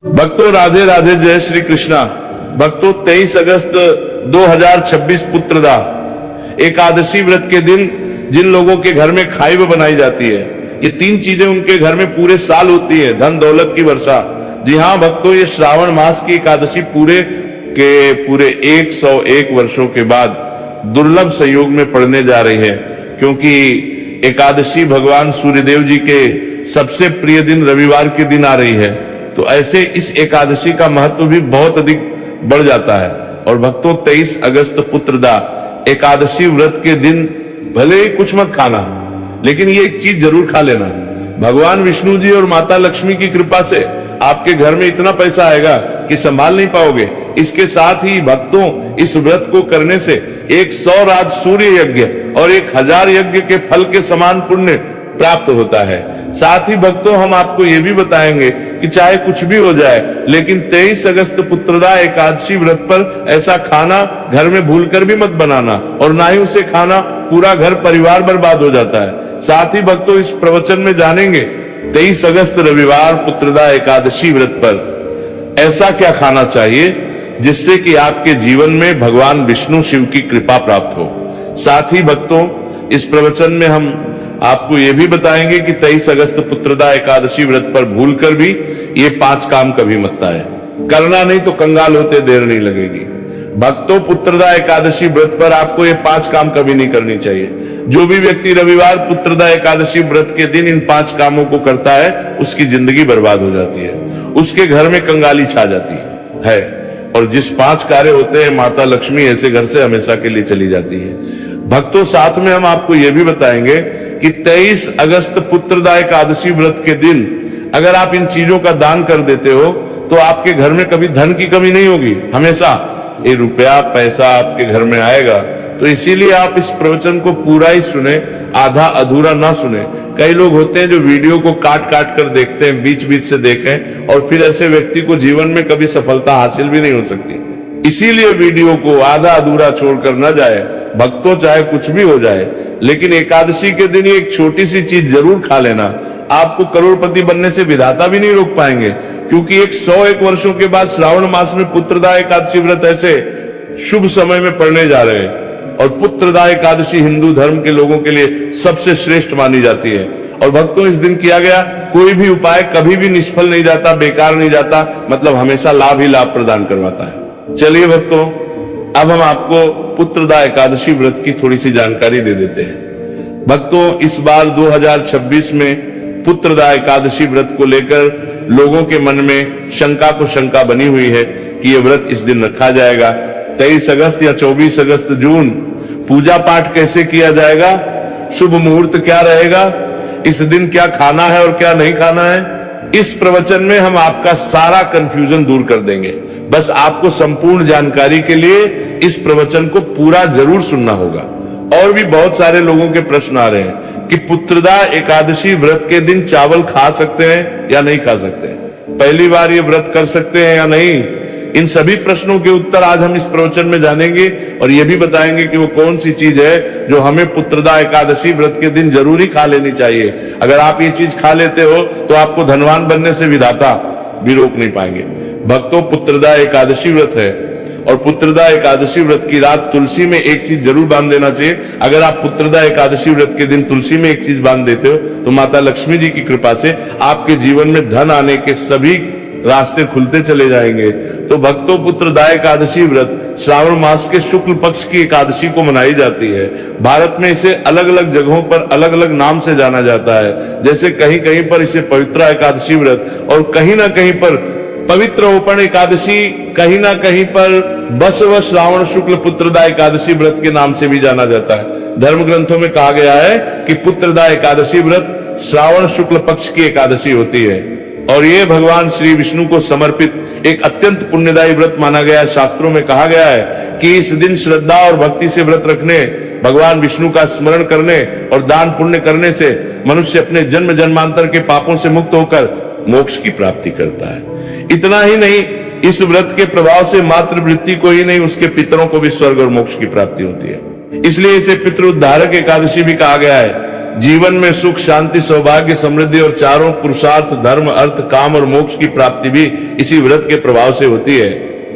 भक्तों राधे राधे, जय श्री कृष्णा। भक्तों 23 अगस्त 2026 पुत्रदा एकादशी व्रत के दिन जिन लोगों के घर में खाइब बनाई जाती है, ये तीन चीजें उनके घर में पूरे साल होती है, धन दौलत की वर्षा। जी हाँ भक्तों, ये श्रावण मास की एकादशी पूरे 101 वर्षों के बाद दुर्लभ संयोग में पड़ने जा रही है, क्योंकि एकादशी भगवान सूर्यदेव जी के सबसे प्रिय दिन रविवार के दिन आ रही है। तो ऐसे इस एकादशी का महत्व भी बहुत अधिक बढ़ जाता है। और भक्तों 23 अगस्त पुत्रदा एकादशी व्रत के दिन भले ही कुछ मत खाना, लेकिन ये एक चीज जरूर खा लेना। भगवान विष्णु जी और माता लक्ष्मी की कृपा से आपके घर में इतना पैसा आएगा कि संभाल नहीं पाओगे। इसके साथ ही भक्तों इस व्रत को करने से 100 रात सूर्य यज्ञ और 1000 यज्ञ के फल के समान पुण्य प्राप्त होता है। साथ ही भक्तों हम आपको ये भी बताएंगे कि चाहे कुछ भी हो जाए, लेकिन 23 अगस्त पुत्रदा एकादशी व्रत पर ऐसा खाना घर में भूलकर भी मत बनाना, और ना ही उसे खाना पूरा घर परिवार बर्बाद हो जाता है। साथ ही भक्तों इस प्रवचन में जानेंगे 23 अगस्त रविवार पुत्रदा एकादशी व्रत पर ऐसा क्या खाना चाहिए जिससे कि आपके जीवन में भगवान विष्णु शिव की कृपा प्राप्त हो। साथ ही भक्तों इस प्रवचन में हम आपको ये भी बताएंगे कि 23 अगस्त पुत्रदा एकादशी व्रत पर भूलकर भी ये 5 काम कभी मत आए, करना नहीं तो कंगाल होते देर नहीं लगेगी। भक्तों पुत्रदा एकादशी व्रत पर आपको ये 5 काम कभी नहीं करनी चाहिए। जो भी व्यक्ति रविवार पुत्रदा एकादशी व्रत के दिन इन 5 कामों को करता है, उसकी जिंदगी बर्बाद हो जाती है, उसके घर में कंगाली छा जाती है। और जिस 5 कार्य होते हैं, माता लक्ष्मी ऐसे घर से हमेशा के लिए चली जाती है। भक्तों साथ में हम आपको यह भी बताएंगे कि 23 अगस्त पुत्रदा एकादशी व्रत के दिन अगर आप इन चीजों का दान कर देते हो तो आपके घर में कभी धन की कमी नहीं होगी, हमेशा ये रुपया पैसा आपके घर में आएगा। तो इसीलिए आप इस प्रवचन को पूरा ही सुने, आधा अधूरा ना सुने। कई लोग होते हैं जो वीडियो को काट काट कर देखते हैं, बीच बीच से देखें, और फिर ऐसे व्यक्ति को जीवन में कभी सफलता हासिल भी नहीं हो सकती। इसीलिए वीडियो को आधा अधूरा छोड़कर न जाए। भक्तों चाहे कुछ भी हो जाए, लेकिन एकादशी के दिन एक छोटी सी चीज जरूर खा लेना। आपको करोड़पति बनने से विधाता भी नहीं रोक पाएंगे, क्योंकि 101 वर्षों के बाद श्रावण मास में पुत्रदा एकादशी व्रत ऐसे शुभ समय में पड़ने जा रहे हैं। और पुत्रदा एकादशी हिंदू धर्म के लोगों के लिए सबसे श्रेष्ठ मानी जाती है। और भक्तों इस दिन किया गया कोई भी उपाय कभी भी निष्फल नहीं जाता, बेकार नहीं जाता, मतलब हमेशा लाभ ही लाभ प्रदान करवाता है। चलिए भक्तों, अब हम आपको पुत्रदा एकादशी व्रत की थोड़ी सी जानकारी दे देते हैं। भक्तों इस बार 2026 में पुत्रदा एकादशी व्रत को लेकर लोगों के मन में शंका को शंका बनी हुई है कि यह व्रत इस दिन रखा जाएगा। 23 अगस्त या 24 अगस्त जून पूजा पाठ कैसे किया जाएगा, शुभ मुहूर्त क्या रहेगा, इस दिन क्या खाना है और क्या नहीं खाना है, इस प्रवचन में हम आपका सारा कंफ्यूजन दूर कर देंगे। बस आपको संपूर्ण जानकारी के लिए इस प्रवचन को पूरा जरूर सुनना होगा। और भी बहुत सारे लोगों के प्रश्न आ रहे हैं कि पुत्रदा एकादशी व्रत के दिन चावल खा सकते हैं या नहीं खा सकते, पहली बार ये व्रत कर सकते हैं या नहीं। इन सभी प्रश्नों के उत्तर आज हम इस प्रवचन में जानेंगे, और यह भी बताएंगे कि वो कौन सी चीज है जो हमें पुत्रदा एकादशी व्रत के दिन जरूरी खा लेनी चाहिए। अगर आप ये चीज खा लेते हो तो आपको धनवान बनने से विधाता भी रोक नहीं पाएंगे। भक्तों पुत्रदा एकादशी व्रत है, और पुत्रदा एकादशी व्रत की रात तुलसी में एक चीज जरूर बांध देना चाहिए। अगर आप पुत्रदा एकादशी व्रत के दिन तुलसी में एक चीज बांध देते हो तो माता लक्ष्मी जी की कृपा से आपके जीवन में धन आने के सभी रास्ते खुलते चले जाएंगे। तो भक्तों पुत्रदा एकादशी व्रत श्रावण मास के शुक्ल पक्ष की एकादशी को मनाई जाती है। भारत में इसे अलग अलग जगहों पर अलग अलग नाम से जाना जाता है। जैसे कहीं कहीं पर इसे पवित्रा एकादशी व्रत, और कहीं ना कहीं पर पवित्र ओपण एकादशी, कहीं ना कहीं पर बसव श्रावण शुक्ल पुत्रदा एकादशी व्रत के नाम से भी जाना जाता है। धर्म ग्रंथों में कहा गया है कि पुत्रदा एकादशी व्रत श्रावण शुक्ल पक्ष की एकादशी होती है, और ये भगवान श्री विष्णु को समर्पित एक अत्यंत पुण्यदायी व्रत माना गया है। शास्त्रों में कहा गया है कि इस दिन श्रद्धा और भक्ति से व्रत रखने, भगवान विष्णु का स्मरण करने और दान पुण्य करने से मनुष्य अपने जन्म जन्मांतर के पापों से मुक्त होकर मोक्ष की प्राप्ति करता है। इतना ही नहीं, इस व्रत के प्रभाव से मातृवृत्ति को ही नहीं, उसके पितरों को भी स्वर्ग और मोक्ष की प्राप्ति होती है। इसलिए इसे पितृ उद्धारक एकादशी भी कहा गया है। जीवन में सुख, शांति, सौभाग्य, समृद्धि और चारों पुरुषार्थ, धर्म, अर्थ, काम और मोक्ष की प्राप्ति भी इसी व्रत के प्रभाव से होती है।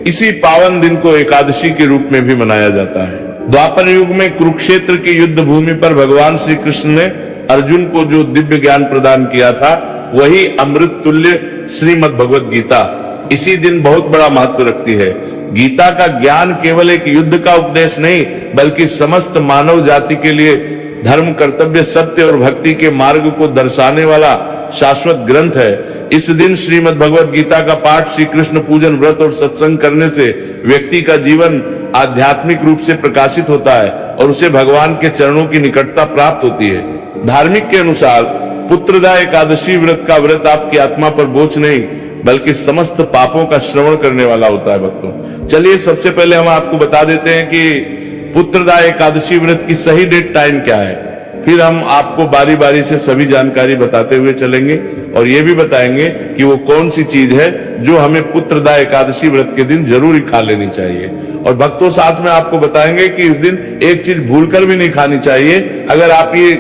इसी पावन दिन को एकादशी के रूप में भी मनाया जाता है। द्वापर युग में कुरुक्षेत्र की युद्ध भूमि पर भगवान श्री कृष्ण ने अर्जुन को जो दिव्य ज्ञान प्रदान किया था, वही अमृत तुल्य श्रीमद् भगवत गीता इसी दिन बहुत बड़ा महत्व रखती है। गीता का ज्ञान केवल एक युद्ध का उपदेश नहीं, बल्कि समस्त मानव जाति के लिए धर्म, कर्तव्य, सत्य और भक्ति के मार्ग को दर्शाने वाला शाश्वत ग्रंथ है। इस दिन श्रीमद् भगवत गीता का पाठ, श्री कृष्ण पूजन, व्रत और सत्संग करने से व्यक्ति का जीवन आध्यात्मिक रूप से प्रकाशित होता है और उसे भगवान के चरणों की निकटता प्राप्त होती है। धार्मिक के अनुसार पुत्रदा एकादशी व्रत का व्रत आपकी आत्मा पर बोझ नहीं, बल्कि समस्त पापों का श्रवण करने वाला होता है। भक्तों, चलिए सबसे पहले हम आपको बता देते हैं कि पुत्रदा एकादशी व्रत की सही डेट टाइम क्या है। फिर हम आपको बारी बारी से सभी जानकारी बताते हुए चलेंगे और ये भी बताएंगे कि वो कौन सी चीज है जो हमें पुत्रदा एकादशी व्रत के दिन जरूर ही खा लेनी चाहिए। और भक्तों, साथ में आपको बताएंगे कि इस दिन एक चीज भूलकर भी नहीं खानी चाहिए। अगर आप ये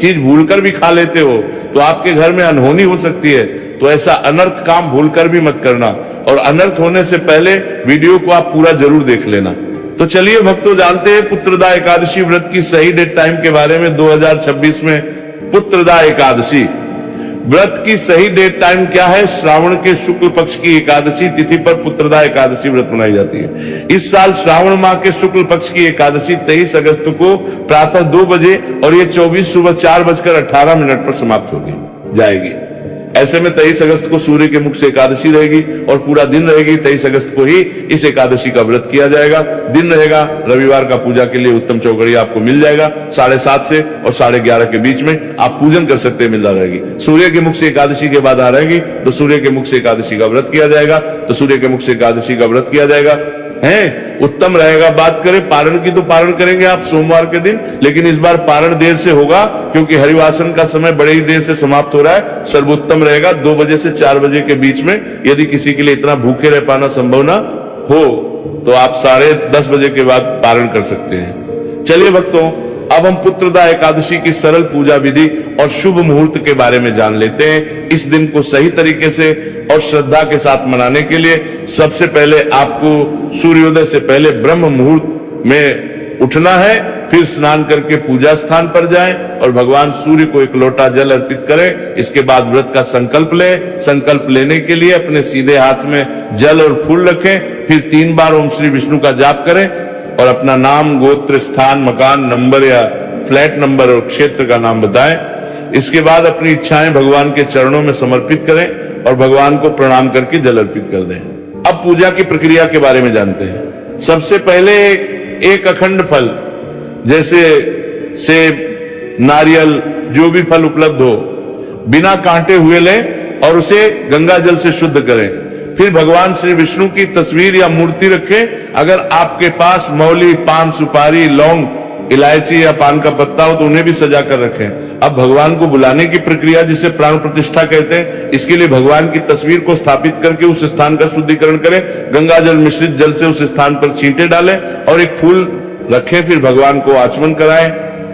चीज भूलकर भी खा लेते हो तो आपके घर में अनहोनी हो सकती है। तो ऐसा अनर्थ काम भूलकर भी मत करना और अनर्थ होने से पहले वीडियो को आप पूरा जरूर देख लेना। तो चलिए भक्तों, जानते हैं पुत्रदा एकादशी व्रत की सही डेट टाइम के बारे में। 2026 में पुत्रदा एकादशी व्रत की सही डेट टाइम क्या है? श्रावण के शुक्ल पक्ष की एकादशी तिथि पर पुत्रदा एकादशी व्रत मनाई जाती है। इस साल श्रावण माह के शुक्ल पक्ष की एकादशी 23 अगस्त को प्रातः 2 बजे और ये 24 सुबह 4:18 पर समाप्त होगी जाएगी। ऐसे में 23 अगस्त को सूर्य के मुख से एकादशी रहेगी और पूरा दिन रहेगी। 23 अगस्त को ही इस एकादशी का व्रत किया जाएगा। दिन रहेगा रविवार का। पूजा के लिए उत्तम चौकड़िया आपको मिल जाएगा। 7:30 से और 11:30 के बीच में आप पूजन कर सकते हैं, मिलता रहेगी। सूर्य के मुख से एकादशी के बाद आ रहेगी तो सूर्य के मुख से एकादशी का व्रत किया जाएगा। तो सूर्य के मुख से एकादशी का व्रत किया जाएगा है उत्तम रहेगा। बात करें पारण की, तो पारण करेंगे आप सोमवार के दिन, लेकिन इस बार पारण देर से होगा क्योंकि हरिवासन का समय बड़े ही देर से समाप्त हो रहा है। सर्वोत्तम रहेगा 2 बजे से 4 बजे के बीच में। यदि किसी के लिए इतना भूखे रह पाना संभव ना हो तो आप 10:30 बजे के बाद पारण कर सकते हैं। चलिए भक्तों, अब हम पुत्रदा एकादशी की सरल पूजा विधि और शुभ मुहूर्त के बारे में जान लेते हैं। इस दिन को सही तरीके से और श्रद्धा के साथ मनाने के लिए सबसे पहले आपको सूर्योदय से पहले ब्रह्म मुहूर्त में उठना है। फिर स्नान करके पूजा स्थान पर जाएं और भगवान सूर्य को एक लोटा जल अर्पित करें। इसके बाद व्रत का संकल्प लें। संकल्प लेने के लिए अपने सीधे हाथ में जल और फूल रखें। फिर 3 बार ओम श्री विष्णु का जाप करें और अपना नाम, गोत्र, स्थान, मकान, नंबर या फ्लैट नंबर और क्षेत्र का नाम बताएं। इसके बाद अपनी इच्छाएं भगवान के चरणों में समर्पित करें और भगवान को प्रणाम करके जल अर्पित कर दें। अब पूजा की प्रक्रिया के बारे में जानते हैं। सबसे पहले एक अखंड फल जैसे सेब, नारियल, जो भी फल उपलब्ध हो, बिना कांटे हुए लें और उसे गंगा जल से शुद्ध करें। फिर भगवान श्री विष्णु की तस्वीर या मूर्ति रखें। अगर आपके पास मौली, पान, सुपारी, लौंग, इलायची या पान का पत्ता हो तो उन्हें भी सजा कर रखें। अब भगवान को बुलाने की प्रक्रिया, जिसे प्राण प्रतिष्ठा कहते हैं, इसके लिए भगवान की तस्वीर को स्थापित करके उस स्थान का शुद्धिकरण करें। गंगा जल मिश्रित जल से उस स्थान पर छींटे डालें और एक फूल रखें। फिर भगवान को आचमन कराएं,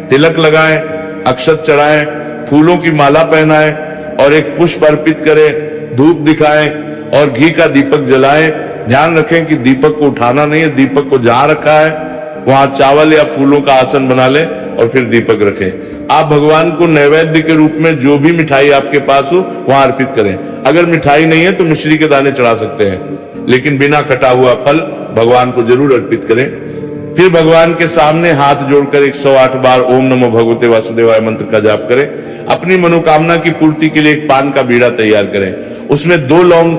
तिलक लगाएं, अक्षत चढ़ाएं, फूलों की माला पहनाएं और एक पुष्प अर्पित करें, धूप दिखाएं और घी का दीपक जलाएं। ध्यान रखें कि दीपक को उठाना नहीं है। दीपक को जहां रखा है वहां चावल या फूलों का आसन बना लें और फिर दीपक रखें। आप भगवान को नैवेद्य के रूप में जो भी मिठाई आपके पास हो वहां अर्पित करें। अगर मिठाई नहीं है तो मिश्री के दाने चढ़ा सकते हैं, लेकिन बिना कटा हुआ फल भगवान को जरूर अर्पित करें। फिर भगवान के सामने हाथ जोड़कर 108 बार ओम नमो भगवते वासुदेवाय मंत्र का जाप करें। अपनी मनोकामना की पूर्ति के लिए एक पान का बीड़ा तैयार करें। उसमें 2 लौंग,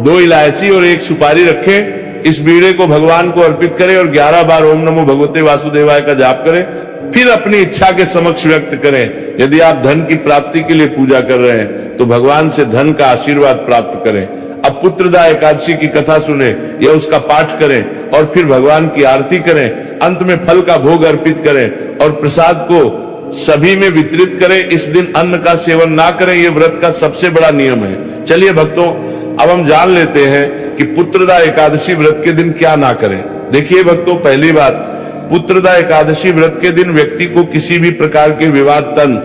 2 इलायची और 1 सुपारी रखें। इस बीड़े को भगवान को अर्पित करें और 11 बार ओम नमो भगवते वासुदेवाय का जाप करें। फिर अपनी इच्छा के समक्ष व्यक्त करें। यदि आप धन की प्राप्ति के लिए पूजा कर रहे हैं तो भगवान से धन का आशीर्वाद प्राप्त करें। अब पुत्रदा एकादशी की कथा सुने या उसका पाठ करें और फिर भगवान की आरती करें। अंत में फल का भोग अर्पित करें और प्रसाद को सभी में वितरित करें। इस दिन अन्न का सेवन ना करें, यह व्रत का सबसे बड़ा नियम है। चलिए भक्तों, अब हम जान लेते हैं कि पुत्रदा एकादशी व्रत के दिन क्या ना करें। देखिए भक्तों, पहली बात, पुत्रदा एकादशी व्रत के दिन व्यक्ति को किसी भी प्रकार के विवाद तन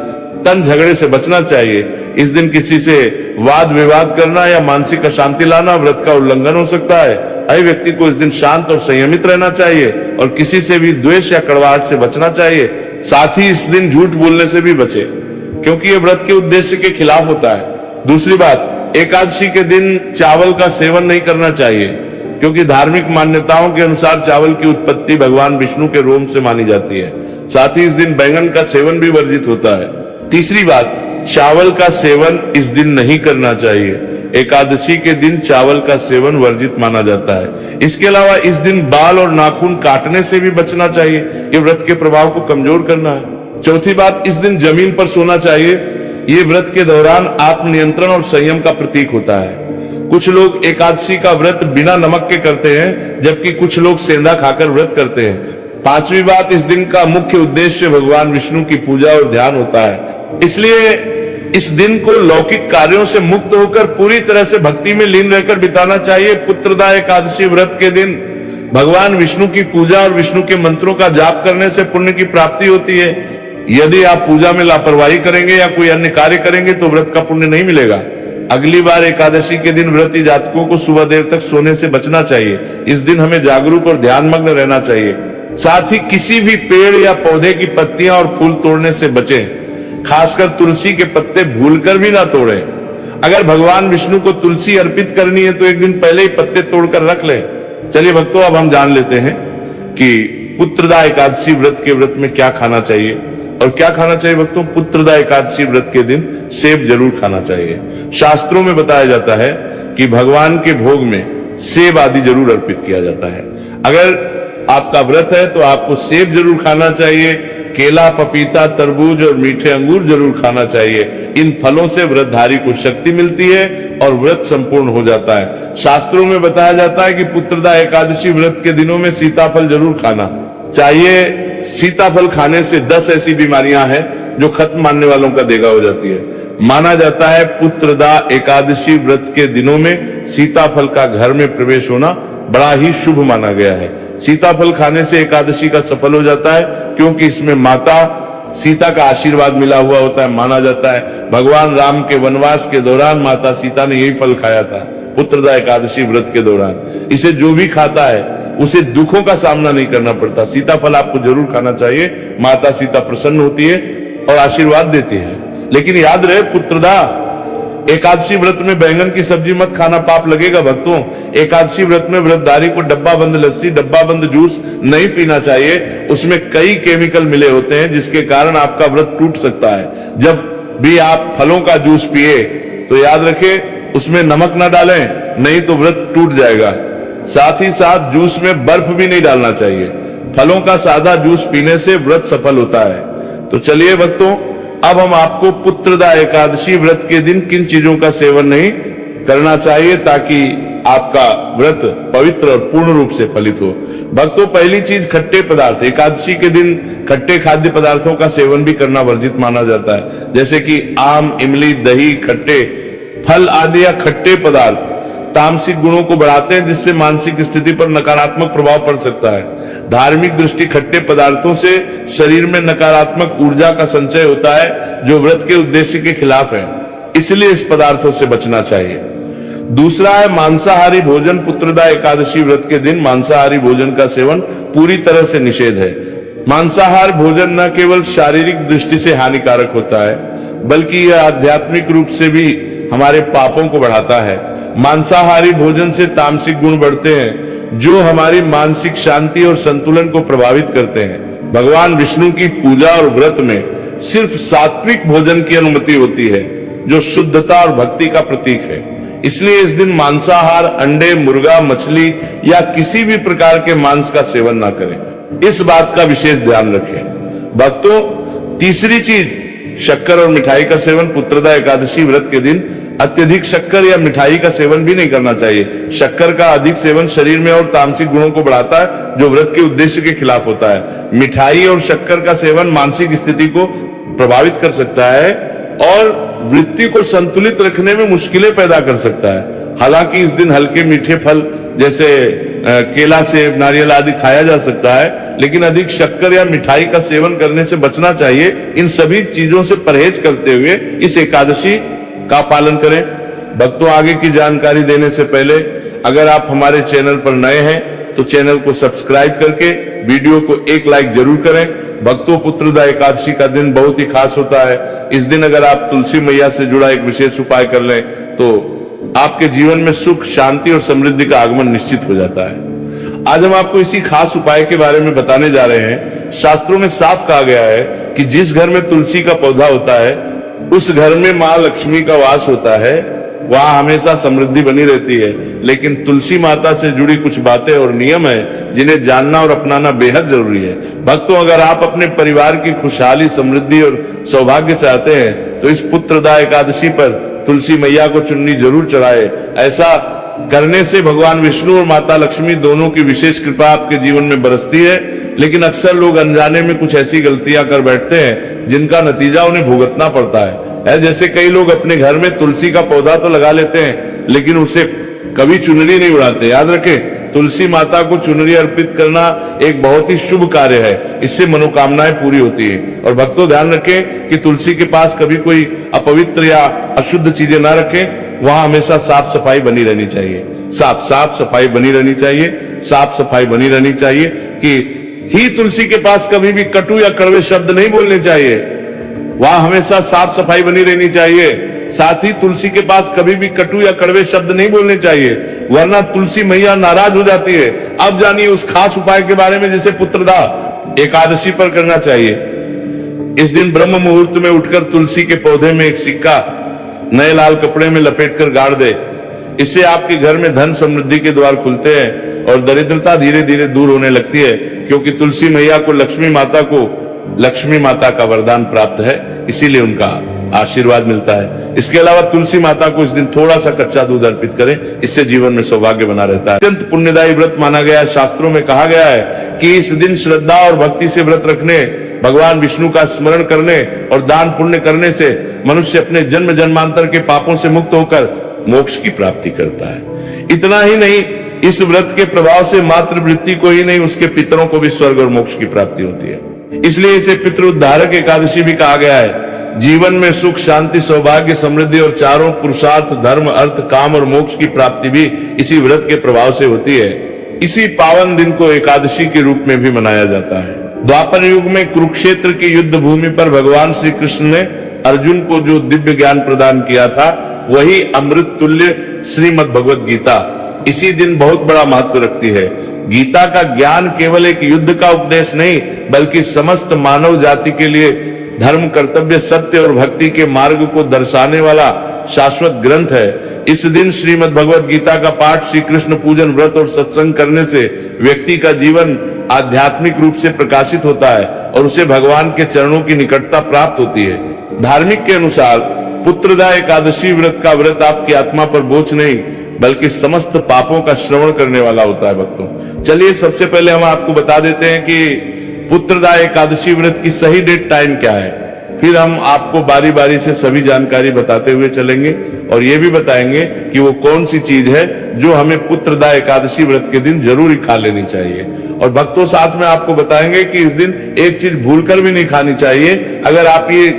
तन झगड़े से बचना चाहिए। इस दिन किसी से वाद विवाद करना या मानसिक अशांति लाना व्रत का उल्लंघन हो सकता है। ऐसे व्यक्ति को इस दिन शांत और संयमित रहना चाहिए और किसी से भी द्वेष या कड़वाहट से बचना चाहिए। साथ ही इस दिन झूठ बोलने से भी बचे, क्योंकि ये व्रत के उद्देश्य के खिलाफ होता है। दूसरी बात, एकादशी के दिन चावल का सेवन नहीं करना चाहिए, क्योंकि धार्मिक मान्यताओं के अनुसार चावल की उत्पत्ति भगवान विष्णु के रोम से मानी जाती है। साथ ही इस दिन बैंगन का सेवन भी वर्जित होता है। तीसरी बात, चावल का सेवन इस दिन नहीं करना चाहिए। एकादशी के दिन चावल का सेवन वर्जित माना जाता है। इसके अलावा इस दिन बाल और नाखून काटने से भी बचना चाहिए, ये व्रत के प्रभाव को कमजोर करना है। चौथी बात, इस दिन जमीन पर सोना चाहिए। ये व्रत के दौरान आत्मनियंत्रण और संयम का प्रतीक होता है। कुछ लोग एकादशी का व्रत बिना नमक के करते हैं, जबकि कुछ लोग सेंधा खाकर व्रत करते हैं। पांचवी बात, इस दिन का मुख्य उद्देश्य भगवान विष्णु की पूजा और ध्यान होता है। इसलिए इस दिन को लौकिक कार्यों से मुक्त होकर पूरी तरह से भक्ति में लीन रहकर बिताना चाहिए। पुत्रदा एकादशी व्रत के दिन भगवान विष्णु की पूजा और विष्णु के मंत्रों का जाप करने से पुण्य की प्राप्ति होती है। यदि आप पूजा में लापरवाही करेंगे या कोई अन्य कार्य करेंगे तो व्रत का पुण्य नहीं मिलेगा। अगली बार एकादशी के दिन व्रती जातकों को सुबह देर तक सोने से बचना चाहिए। इस दिन हमें जागरूक और ध्यानमग्न रहना चाहिए। साथ ही किसी भी पेड़ या पौधे की पत्तियां और फूल तोड़ने से बचें। खासकर तुलसी के पत्ते भूलकर भी ना तोड़ें। अगर भगवान विष्णु को तुलसी अर्पित करनी है तो एक दिन पहले ही पत्ते तोड़कर रख लें। चलिए भक्तों, अब हम जान लेते हैं कि पुत्रदा एकादशी व्रत के व्रत में क्या खाना चाहिए और क्या खाना चाहिए। भक्तों, पुत्रदा एकादशी व्रत के दिन सेब जरूर खाना चाहिए। शास्त्रों में बताया जाता है कि भगवान के भोग में सेब आदि जरूर अर्पित किया जाता है। अगर आपका व्रत है तो आपको सेब जरूर खाना चाहिए। केला, पपीता, तरबूज और मीठे अंगूर जरूर खाना चाहिए। इन फलों से व्रतधारी को शक्ति मिलती है और व्रत संपूर्ण हो जाता है। शास्त्रों में बताया जाता है कि पुत्रदा एकादशी व्रत के दिनों में सीताफल जरूर खाना चाहिए। सीताफल खाने से 10 ऐसी बीमारियां हैं जो खत्म मानने वालों का देगा हो जाती है। माना जाता है पुत्रदा एकादशी व्रत के दिनों में सीताफल का घर में प्रवेश होना बड़ा ही शुभ माना गया है। सीताफल खाने से एकादशी का सफल हो जाता है, क्योंकि इसमें माता सीता का आशीर्वाद मिला हुआ होता है। माना जाता है भगवान राम के वनवास के दौरान माता सीता ने यही फल खाया था, पुत्रदा एकादशी व्रत के दौरान। इसे जो भी खाता है उसे दुखों का सामना नहीं करना पड़ता। सीताफल आपको जरूर खाना चाहिए। माता सीता प्रसन्न होती है और आशीर्वाद देती है। लेकिन याद रहे, पुत्रदा एकादशी व्रत में बैंगन की सब्जी मत खाना, पाप लगेगा। भक्तों, एकादशी व्रत में व्रतधारी को डब्बा बंद लस्सी, डब्बा बंद जूस नहीं पीना चाहिए। उसमें कई केमिकल मिले होते हैं जिसके कारण आपका व्रत टूट सकता है। जब भी आप फलों का जूस पिए तो याद रखें उसमें नमक ना डालें, नहीं तो व्रत टूट जाएगा। साथ ही साथ जूस में बर्फ भी नहीं डालना चाहिए। फलों का सादा जूस पीने से व्रत सफल होता है। तो चलिए भक्तों, अब हम आपको पुत्रदा एकादशी व्रत के दिन किन चीजों का सेवन नहीं करना चाहिए ताकि आपका व्रत पवित्र और पूर्ण रूप से फलित हो। भक्तों, पहली चीज खट्टे पदार्थ। एकादशी के दिन खट्टे खाद्य पदार्थों का सेवन भी करना वर्जित माना जाता है, जैसे कि आम, इमली, दही, खट्टे फल आदि या खट्टे पदार्थ तामसिक गुणों को बढ़ाते हैं, जिससे मानसिक स्थिति पर नकारात्मक प्रभाव पड़ सकता है। धार्मिक दृष्टि खट्टे पदार्थों से शरीर में नकारात्मक ऊर्जा का संचय होता है, जो व्रत के उद्देश्य के खिलाफ है। इसलिए इस पदार्थों से बचना चाहिए। दूसरा है मांसाहारी भोजन। पुत्रदा एकादशी व्रत के दिन मांसाहारी भोजन का सेवन पूरी तरह से निषेध है। मांसाहार भोजन न केवल शारीरिक दृष्टि से हानिकारक होता है, बल्कि यह आध्यात्मिक रूप से भी हमारे पापों को बढ़ाता है। मांसाहारी भोजन से तामसिक गुण बढ़ते हैं, जो हमारी मानसिक शांति और संतुलन को प्रभावित करते हैं। भगवान विष्णु की पूजा और व्रत में सिर्फ सात्विक भोजन की अनुमति होती है, जो शुद्धता और भक्ति का प्रतीक है। इसलिए इस दिन मांसाहार, अंडे, मुर्गा, मछली या किसी भी प्रकार के मांस का सेवन ना करें। इस बात का विशेष ध्यान रखें। भक्तों, तीसरी चीज शक्कर और मिठाई का सेवन। पुत्रदा एकादशी व्रत के दिन अत्यधिक शक्कर या मिठाई का सेवन भी नहीं करना चाहिए। शक्कर का अधिक सेवन शरीर में और तामसिक गुणों को बढ़ाता है, जो व्रत के उद्देश्य के खिलाफ होता है। मिठाई और शक्कर का सेवन मानसिक स्थिति को प्रभावित कर सकता है और वृत्ति को संतुलित रखने में मुश्किलें पैदा कर सकता है। हालांकि इस दिन हल्के मीठे फल जैसे केला, सेब, नारियल आदि खाया जा सकता है, लेकिन अधिक शक्कर या मिठाई का सेवन करने से बचना चाहिए। इन सभी चीजों से परहेज करते हुए इस एकादशी का पालन करें। भक्तों, आगे की जानकारी देने से पहले अगर आप हमारे चैनल पर नए हैं तो चैनल को सब्सक्राइब करके वीडियो को एक लाइक जरूर करें। भक्तों, पुत्रदा एकादशी का दिन बहुत ही खास होता है। इस दिन अगर आप तुलसी मैया से जुड़ा एक विशेष उपाय कर लें तो आपके जीवन में सुख, शांति और समृद्धि का आगमन निश्चित हो जाता है। आज हम आपको इसी खास उपाय के बारे में बताने जा रहे हैं। शास्त्रों में साफ कहा गया है कि जिस घर में तुलसी का पौधा होता है उस घर में मां लक्ष्मी का वास होता है, वहां हमेशा समृद्धि बनी रहती है। लेकिन तुलसी माता से जुड़ी कुछ बातें और नियम है जिन्हें जानना और अपनाना बेहद जरूरी है। भक्तों, अगर आप अपने परिवार की खुशहाली, समृद्धि और सौभाग्य चाहते हैं तो इस पुत्रदा एकादशी पर तुलसी मैया को चुन्नी जरूर चढ़ाए। ऐसा करने से भगवान विष्णु और माता लक्ष्मी दोनों की विशेष कृपा आपके जीवन में बरसती है। लेकिन अक्सर लोग अनजाने में कुछ ऐसी गलतियां कर बैठते हैं जिनका नतीजा उन्हें भुगतना पड़ता है। जैसे कई लोग अपने घर में तुलसी का पौधा तो लगा लेते हैं लेकिन उसे कभी चुनरी नहीं उड़ाते। याद रखें, तुलसी माता को चुनरी अर्पित करना एक बहुत ही शुभ कार्य है। इससे मनोकामनाएं पूरी होती है। और भक्तों, ध्यान रखें कि तुलसी के पास कभी कोई अपवित्र या अशुद्ध चीजें ना रखें। वहां हमेशा साफ सफाई बनी रहनी चाहिए। साफ सफाई बनी रहनी चाहिए। साफ सफाई बनी रहनी चाहिए कि ही तुलसी के पास कभी भी कटु या कड़वे शब्द नहीं बोलने चाहिए। वहां हमेशा साफ सफाई बनी रहनी चाहिए। साथ ही तुलसी के पास कभी भी कटु या कड़वे शब्द नहीं बोलने चाहिए, वरना तुलसी मैया नाराज हो जाती है। अब जानिए उस खास उपाय के बारे में जिसे पुत्रदा एकादशी पर करना चाहिए। इस दिन ब्रह्म मुहूर्त में उठकर तुलसी के पौधे में एक सिक्का नए लाल कपड़े में लपेटकर गाड़ दे। इससे आपके घर में धन समृद्धि के द्वार खुलते हैं और दरिद्रता धीरे धीरे दूर होने लगती है, क्योंकि तुलसी मैया को लक्ष्मी माता का वरदान प्राप्त है, इसीलिए उनका आशीर्वाद मिलता है। इसके अलावा तुलसी माता को इस दिन थोड़ा सा कच्चा दूध अर्पित करें, इससे जीवन में सौभाग्य बना रहता है। अत्यंत पुण्यदायी व्रत माना गया है। शास्त्रों में कहा गया है कि इस दिन श्रद्धा और भक्ति से व्रत रखने, भगवान विष्णु का स्मरण करने और दान पुण्य करने से मनुष्य अपने जन्म जन्मांतर के पापों से मुक्त होकर मोक्ष की प्राप्ति करता है। इतना ही नहीं, इस व्रत के प्रभाव से मात्र वृत्ति को ही नहीं, उसके पितरों को भी स्वर्ग और मोक्ष की प्राप्ति होती है। इसलिए इसे पितृ उद्धारक एकादशी भी कहा गया है। जीवन में सुख, शांति, सौभाग्य, समृद्धि और चारों पुरुषार्थ, धर्म, अर्थ, काम और मोक्ष की प्राप्ति भी इसी व्रत के प्रभाव से होती है। इसी पावन दिन को एकादशी के रूप में भी मनाया जाता है। द्वापर युग में कुरुक्षेत्र की युद्ध भूमि पर भगवान श्री कृष्ण ने अर्जुन को जो दिव्य ज्ञान प्रदान किया था, वही अमृत तुल्य श्रीमद् भगवद गीता इसी दिन बहुत बड़ा महत्व रखती है। गीता का ज्ञान केवल एक युद्ध का उपदेश नहीं, बल्कि समस्त मानव जाति के लिए धर्म, कर्तव्य, सत्य और भक्ति के मार्ग को दर्शाने वाला शाश्वत ग्रंथ है। इस दिन श्रीमद् भगवद गीता का पाठ, श्री कृष्ण पूजन, व्रत और सत्संग करने से व्यक्ति का जीवन आध्यात्मिक रूप से प्रकाशित होता है और उसे भगवान के चरणों की निकटता प्राप्त होती है। धार्मिक के अनुसार पुत्रदा एकादशी व्रत का व्रत आपकी आत्मा पर बोझ नहीं, बल्कि समस्त पापों का श्रवण करने वाला होता है। भक्तों, चलिए सबसे पहले हम आपको बता देते हैं कि पुत्रदा एकादशी व्रत की सही डेट टाइम क्या है। फिर हम आपको बारी बारी से सभी जानकारी बताते हुए चलेंगे और ये भी बताएंगे कि वो कौन सी चीज है जो हमें पुत्रदा एकादशी व्रत के दिन जरूर खा लेनी चाहिए। और भक्तों, साथ में आपको बताएंगे कि इस दिन एक चीज भूलकर भी नहीं खानी चाहिए। अगर आप ये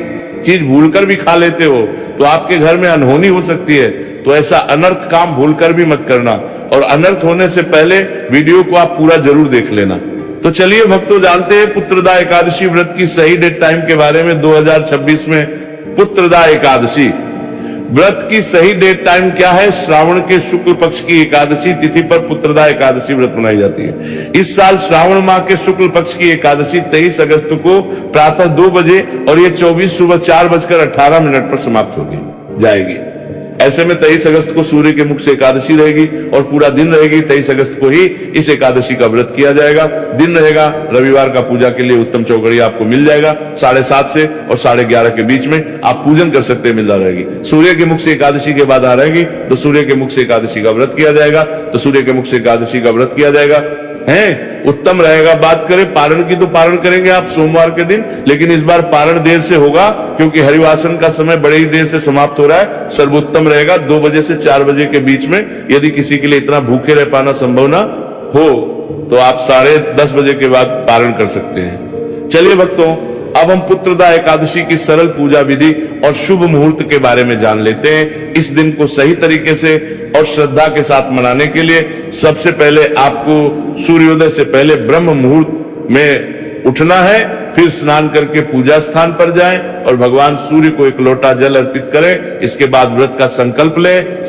चीज भूलकर भी खा लेते हो तो आपके घर में अनहोनी हो सकती है। तो ऐसा अनर्थ काम भूलकर भी मत करना, और अनर्थ होने से पहले वीडियो को आप पूरा जरूर देख लेना। तो चलिए भक्तों, जानते हैं पुत्रदा एकादशी व्रत की सही डेट टाइम के बारे में। 2026 में पुत्रदा एकादशी व्रत की सही डेट टाइम क्या है? श्रावण के शुक्ल पक्ष की एकादशी तिथि पर पुत्रदा एकादशी व्रत मनाई जाती है। इस साल श्रावण माह के शुक्ल पक्ष की एकादशी 23 अगस्त को प्रातः 2 बजे और ये 24 सुबह 4:18 पर समाप्त होगी जाएगी। ऐसे में 23 अगस्त को सूर्य के मुख से एकादशी रहेगी और पूरा दिन रहेगी। 23 अगस्त को ही इस एकादशी का व्रत किया जाएगा। दिन रहेगा रविवार का। पूजा के लिए उत्तम चौकड़िया आपको मिल जाएगा। 7:30 से और 11:30 के बीच में आप पूजन कर सकते हैं, मिल रहेगी। सूर्य के मुख से एकादशी के बाद आ रहेगी तो सूर्य के मुख से एकादशी का व्रत किया जाएगा। तो सूर्य के मुख से एकादशी का व्रत किया जाएगा है, उत्तम रहेगा। बात करें पारण की, तो पारण करेंगे आप सोमवार के दिन, लेकिन इस बार पारण देर से होगा क्योंकि हरिवासन का समय बड़े ही देर से समाप्त हो रहा है। सर्वोत्तम रहेगा 2 बजे से 4 बजे के बीच में, यदि किसी के लिए इतना भूखे रह पाना संभव ना हो तो आप 10:30 बजे के बाद पारण कर सकते हैं। चलिए भक्तों, अब हम पुत्रदा एकादशी की सरल पूजा विधि और शुभ मुहूर्त के बारे में जान लेते हैं। इस दिन को सही तरीके से और श्रद्धा के साथ मनाने के लिए सबसे पहले आपको सूर्योदय से पहले ब्रह्म मुहूर्त में उठना है, फिर स्नान करके पूजा स्थान पर जाएं और भगवान सूर्य को एक लोटा जल अर्पित करें। इसके बाद व्रत का संकल्प लें।